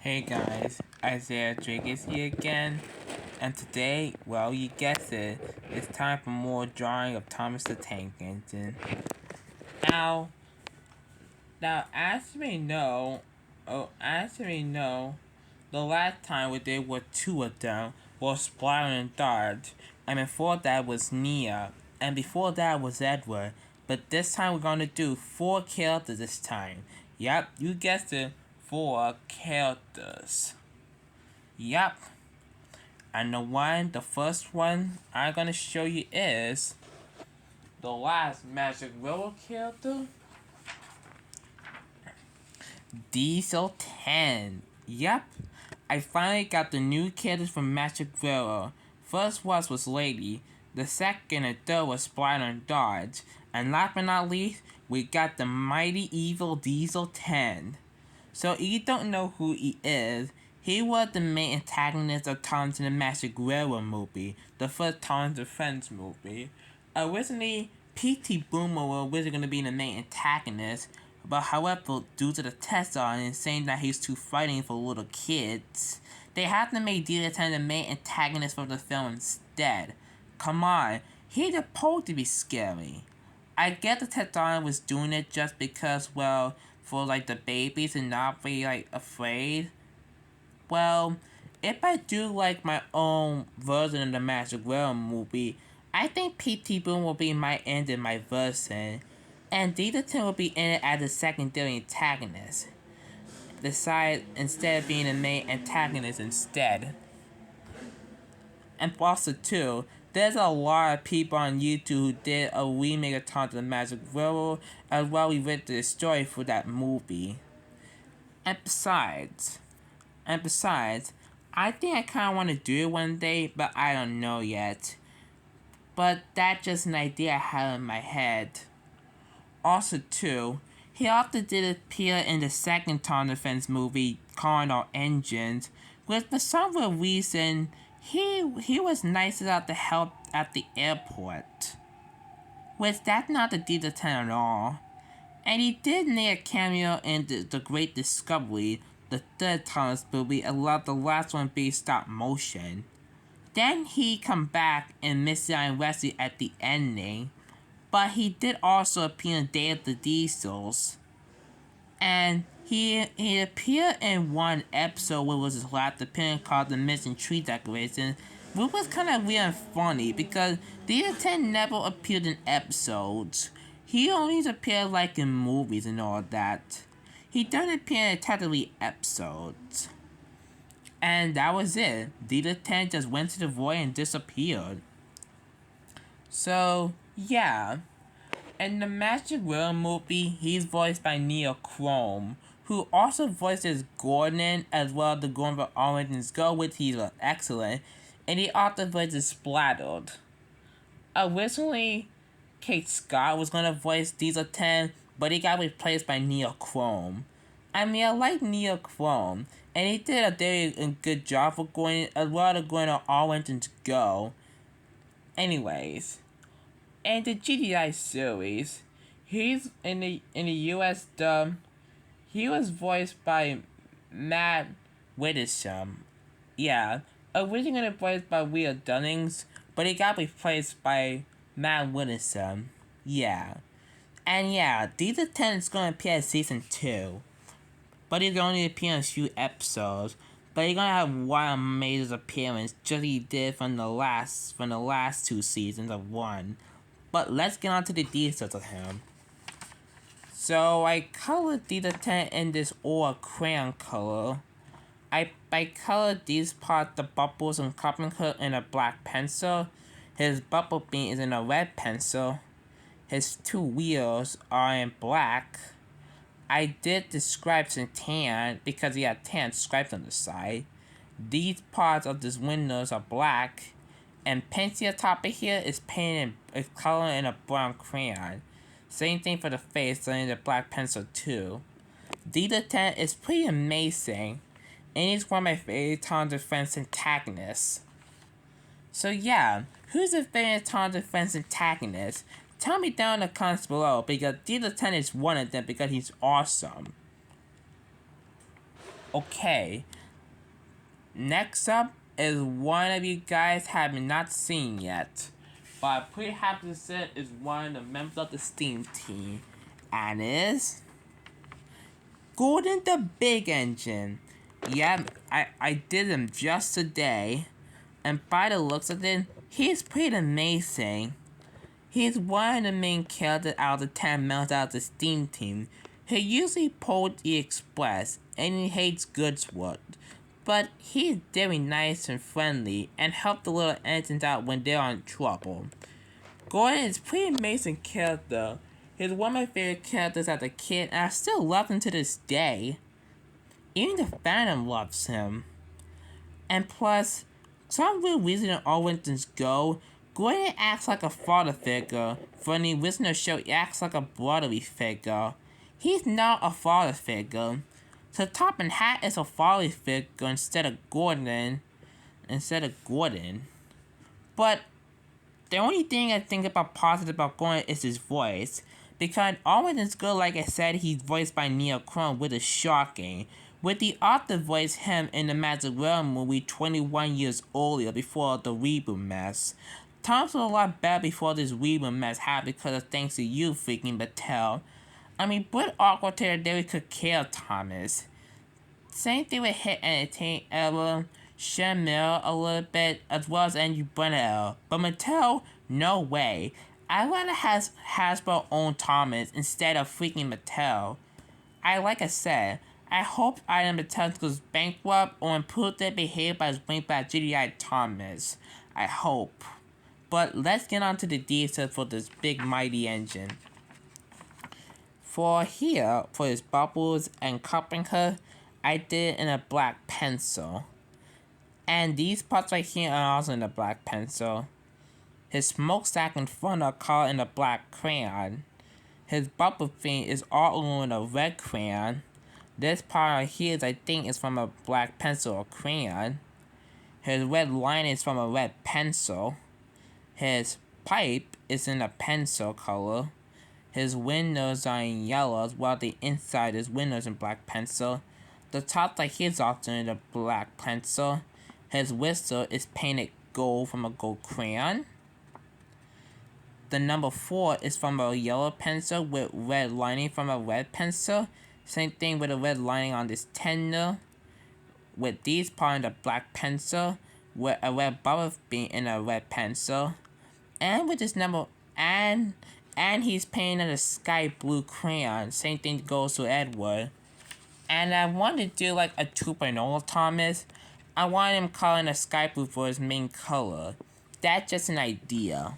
Hey guys, Isaiah Drake is here again, and today, well, you guessed it, it's time for more drawing of Thomas the Tank Engine. Now, as you may know, the last time we did with two of them was Splatter and Dart, and before that was Nia, and before that was Edward. But this time we're gonna do 4 characters this time. Yep, you guessed it, 4 characters. Yep. And the first one I'm gonna show you is the last Magic Willow character, Diesel 10. Yep. I finally got the new characters from Magic Willow. First was Lady, the second and third was Splatter and Dodge, and last but not least, we got the mighty evil Diesel 10. So if you don't know who he is, he was the main antagonist of Thomas and the Magic Railroad movie, the first Thomas and Friends movie. Originally, P.T. Boomer was originally going to be the main antagonist, but however, due to the test on and saying that he's too frightening for little kids, they had to make Diesel 10 the main antagonist for the film instead. Come on, he's supposed to be scary. I get the Teton was doing it just because, well, for like the babies and not be like afraid. Well, if I do like my own version of the Magic Realm movie, I think P.T. Boone will be my end in my version, and Deedleton will be in it as a secondary antagonist. Instead of being the main antagonist instead. And also too, there's a lot of people on YouTube who did a remake of Tom the Magic Railroad as well we read the story for that movie. And besides, I think I kinda wanna do it one day, but I don't know yet. But that's just an idea I had in my head. Also too, he often did appear in the second Tom Defense movie, Calling All Engines, which for some reason he was nice about the help at the airport. Which that's not the Diesel 10 at all. And he did make a cameo in the Great Discovery, the third Thomas movie, and let the last one be stop motion. Then he come back in Missy and Wesley at the ending, but he did also appear in Day of the Diesels. And he appeared in one episode where was his last appearance called The Missing Tree Decoration, which was kind of weird and funny because Diesel 10 never appeared in episodes. He only appeared like in movies and all that. He doesn't appear in technically episodes. And that was it. Diesel 10 just went to the void and disappeared. So, yeah. In the Magic World movie, he's voiced by Neil Chrome, who also voices Gordon as well as the Gordon for Orange Go, which he's excellent, and he also voices Splattered. Originally, Kate Scott was gonna voice Diesel 10, but he got replaced by Neil Chrome. I mean, I like Neil Chrome, and he did a very good job for Gordon as well as going on Orange Go. Anyways. In the GTI series, he's in the US dub. He was voiced by Matt Wittersham. Yeah, originally voiced by Will Dunnings, but he got replaced by Matt Wittersham. Yeah, and yeah, Diesel 10 is gonna appear in season 2, but he's only appear in a few episodes. But he's gonna have one amazing appearance, just he did from the last 2 seasons of 1. But let's get on to the details of him. So I colored Diesel 10 in this oil crayon color. I colored these parts, the bubbles and Copping Hood, in a black pencil. His bubble beam is in a red pencil. His 2 wheels are in black. I did the stripes in tan because he had tan stripes on the side. These parts of these windows are black. And pencil top of here is painted is colored in a brown crayon. Same thing for the face, in the black pencil too. Diesel 10 is pretty amazing, and he's one of my favorite Tom Defense antagonists. So yeah, who's your favorite Tom Defense antagonist? Tell me down in the comments below because Diesel 10 is one of them because he's awesome. Okay, Next up is one of you guys have not seen yet, but I'm pretty happy to say is one of the members of the Steam team, and is Gordon the Big Engine. Yeah, I did him just today, and by the looks of it, he's pretty amazing. He's one of the main characters out of the 10 members out of the Steam team. He usually pulls the Express, and he hates Goodswood. But he's very nice and friendly, and helps the little engines out when they're in trouble. Gordon is a pretty amazing character. He's one of my favorite characters as a kid, and I still love him to this day. Even the fandom loves him. And plus, some real reason in All Winter's Go, Gordon acts like a father figure. For the original show, he acts like a brotherly figure. He's not a father figure. So Top and Hat is a father figure instead of Gordon. But the only thing I think about positive about Gordon is his voice. Because All Winter's Go, like I said, he's voiced by Neil Crone, which is shocking. With the author voiced him in the Magic Realm movie 21 years earlier before the reboot mess. Times were a lot better before this reboot mess happened because of thanks to you freaking Mattel. I mean, Britt awkward territory could kill Thomas. Same thing with Hit Entertainment Era, Shamil a little bit, as well as Andrew Brunel. But Mattel, no way. I rather has Hasbro own Thomas instead of freaking Mattel. Like I said, I hope either Mattel goes bankrupt or improve their behavior by bringing back GDI Thomas. I hope. But let's get on to the details for this big mighty engine. For his bubbles and cupping her, I did it in a black pencil. And these parts right here are also in a black pencil. His smokestack in front are colored in a black crayon. His bubble thing is all in a red crayon. This part right here I think is from a black pencil or crayon. His red line is from a red pencil. His pipe is in a pencil color. His windows are in yellow, while the inside is windows in black pencil. The top like his also in a black pencil. His whistle is painted gold from a gold crayon. The number 4 is from a yellow pencil with red lining from a red pencil. Same thing with a red lining on this tender. With these part in the black pencil, with a red bubble being in a red pencil. And with this number and he's painting a sky blue crayon. Same thing goes to Edward. And I wanted to do like a 2.0 Thomas. I wanted him calling a sky blue for his main color. That's just an idea.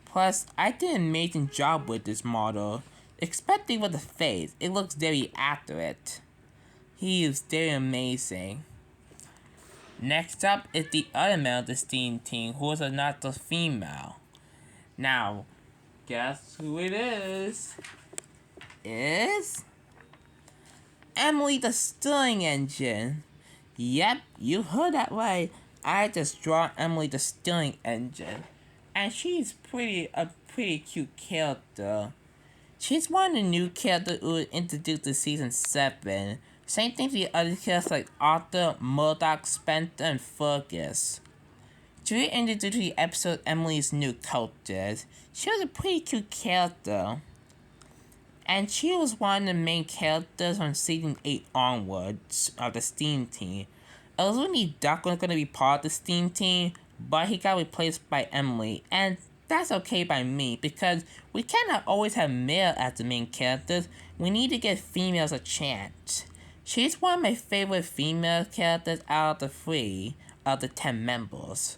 Plus, I did an amazing job with this model. Especially with the face. It looks very accurate. He is very amazing. Next up is the other member of the Steam team who is not the female. Now, guess who it is? Is Emily the Stirring Engine. Yep, you heard that right. I just draw Emily the Stirring Engine. And she's a pretty cute character. She's one of the new characters who was introduced in Season 7. Same thing for the other characters like Arthur, Murdoch, Spencer, and Fergus. To introduce the episode Emily's New Cultures, she was a pretty cute character. And she was one of the main characters from Season 8 onwards of the Steam team. Originally, Duck was going to be part of the Steam team, but he got replaced by Emily. And that's okay by me, because we cannot always have male as the main characters. We need to give females a chance. She's one of my favorite female characters out of the 3 of the 10 members.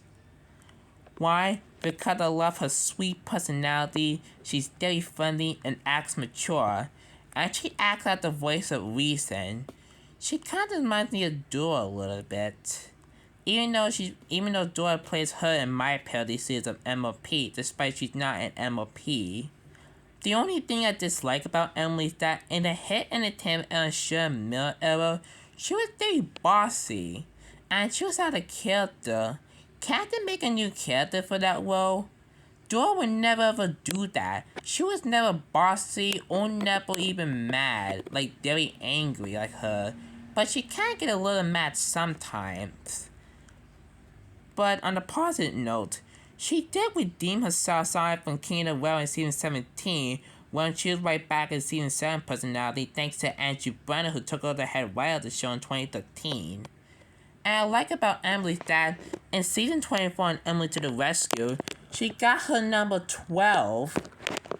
Why? Because I love her sweet personality, she's very friendly and acts mature, and she acts like the voice of reason. She kind of reminds me of Dora a little bit. Even though Dora plays her in my parody series of MLP, despite she's not an MLP. The only thing I dislike about Emily is that in the Hit Entertainment and Sharon Miller era, she was very bossy, and she was out of character. Can't they make a new character for that role? Dora would never ever do that. She was never bossy or never even mad, like very angry like her. but she can get a little mad sometimes. But on a positive note, she did redeem herself aside from King of the Well in season 17 when she was right back as season 7 personality thanks to Andrew Brenner, who took over the head writer of the show in 2013. And I like about Emily that in season 24 on Emily to the Rescue, she got her number 12,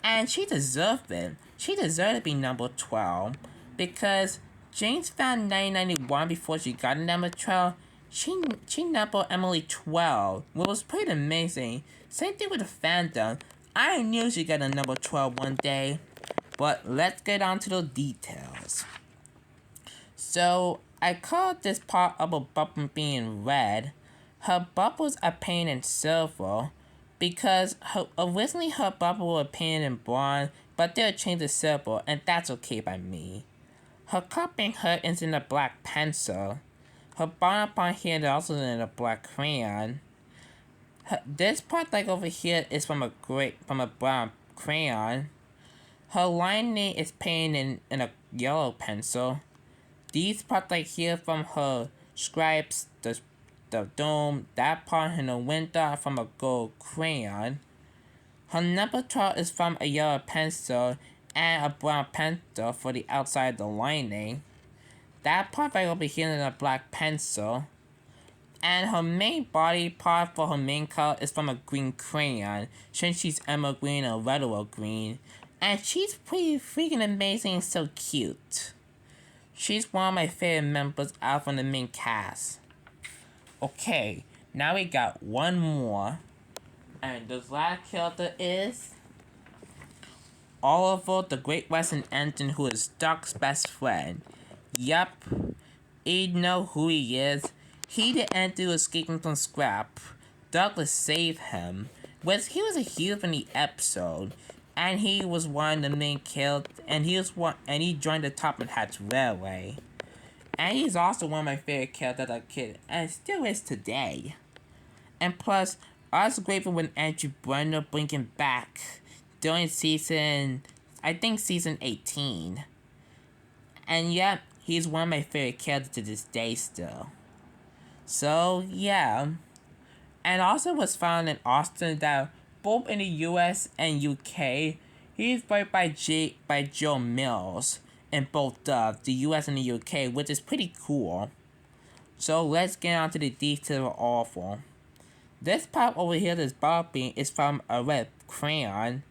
and she deserved it. She deserved to be number 12 because James found 1991 before she got a number 12. She numbered Emily 12, which was pretty amazing. Same thing with the fandom. I knew she'd get a number 12 one day, but let's get on to the details. So, I called this part of a bubble being red. Her bubbles are painted in silver because originally her bubble were painted in bronze, but they'll change to silver, and that's okay by me. Her cupping hood is in a black pencil. Her bottom part here is also in a black crayon. This part like over here is from a brown crayon. Her lining is painted in a yellow pencil. These parts like here from her stripes, the dome, that part in the window are from a gold crayon. Her number 12 is from a yellow pencil and a brown pencil for the outside of the lining. That part right over here is a black pencil. And her main body part for her main color is from a green crayon, since she's emerald green or redwood green. And she's pretty freaking amazing and so cute. She's one of my favorite members out from the main cast. Okay, now we got one more. And this last character is Oliver, the Great Western Engine, who is Doc's best friend. Yup, you know who he is. He the engine escaping from Scrap. Douglas saved him. He was a hero in the episode, and he was one of the main killed, and he joined the Topham Hatt Railway. And he's also one of my favorite characters as a kid, and still is today. And plus, I was grateful when Andrew Brenner bring him back during season 18. And yep, he's one of my favorite characters to this day still. So, yeah. And also was found in Austin that both in the US and UK, he's played by Joe Mills in both the US and the UK, which is pretty cool. So let's get on to the details of Awful. This part over here, this bubble bean, is from a red crayon.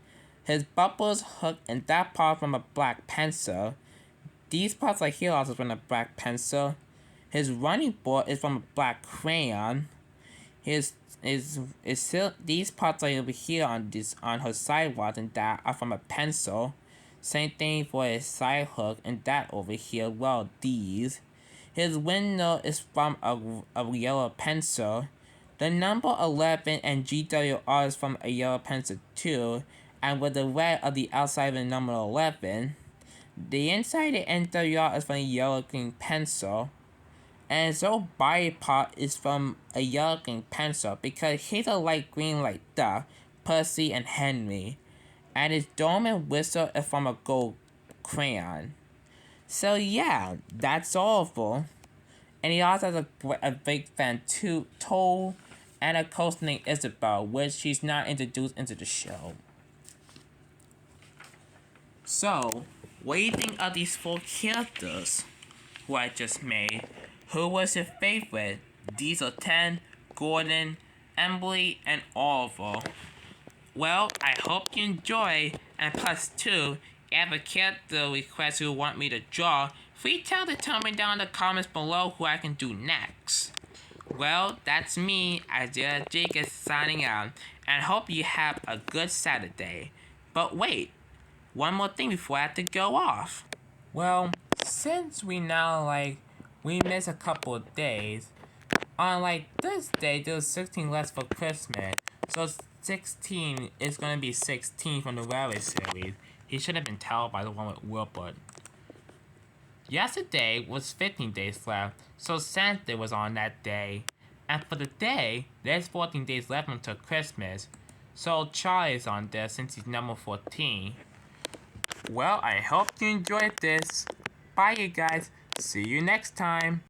His bubbles hook and that part from a black pencil. These parts right here also from a black pencil. His running board is from a black crayon. These parts right over here on her sidewalk and that are from a pencil. Same thing for his side hook and that over here. Well, these. His window is from a yellow pencil. The number 11 and GWR is from a yellow pencil too, and with the red of the outside of the number 11. The inside of the NWR is from a yellow green pencil, and his whole body part is from a yellow green pencil because he's a light green like Duck, Percy, and Henry, and his dome and whistle is from a gold crayon. So yeah, that's Awful. And he also has a big fan too, Toll, and a coach named Isabel, which she's not introduced into the show. So, what do you think of these 4 characters who I just made? Who was your favorite? Diesel 10, Gordon, Emily, and Oliver. Well, I hope you enjoy, and plus 2, if you have a character request you want me to draw, free tell to tell me down in the comments below who I can do next. Well, that's me, Isaiah Jacobs, signing out, and hope you have a good Saturday. But wait, one more thing before I have to go off. Well, since we miss a couple of days, on this day, there's 16 less for Christmas, so 16 is gonna be 16 from the Railway series. He should have been told by the one with Wilbur. Yesterday was 15 days left, so Santa was on that day. And for the day, there's 14 days left until Christmas. So Charlie's on there since he's number 14. Well, I hope you enjoyed this. Bye, you guys. See you next time.